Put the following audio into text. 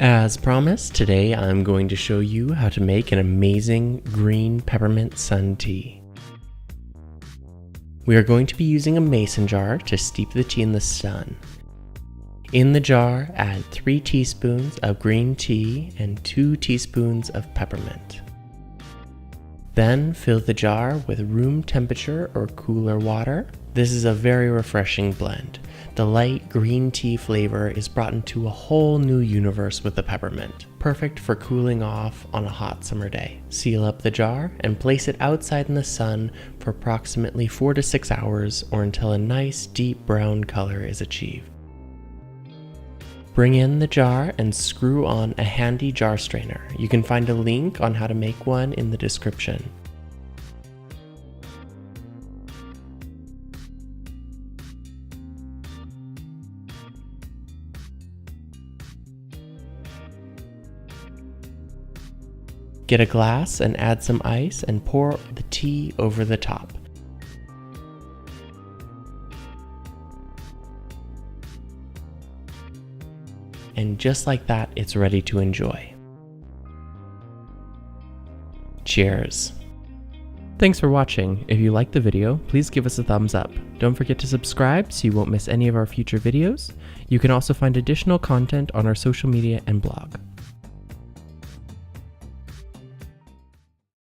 As promised, today I'm going to show you how to make an amazing green peppermint sun tea. We are going to be using a mason jar to steep the tea in the sun. In the jar, add 3 teaspoons of green tea and 2 teaspoons of peppermint. Then fill the jar with room temperature or cooler water. This is a very refreshing blend. The light green tea flavor is brought into a whole new universe with the peppermint, perfect for cooling off on a hot summer day. Seal up the jar and place it outside in the sun for approximately 4 to 6 hours or until a nice deep brown color is achieved. Bring in the jar and screw on a handy jar strainer. You can find a link on how to make one in the description. Get a glass and add some ice and pour the tea over the top. And just like that, it's ready to enjoy. Cheers! Thanks for watching. If you liked the video, please give us a thumbs up. Don't forget to subscribe so you won't miss any of our future videos. You can also find additional content on our social media and blog.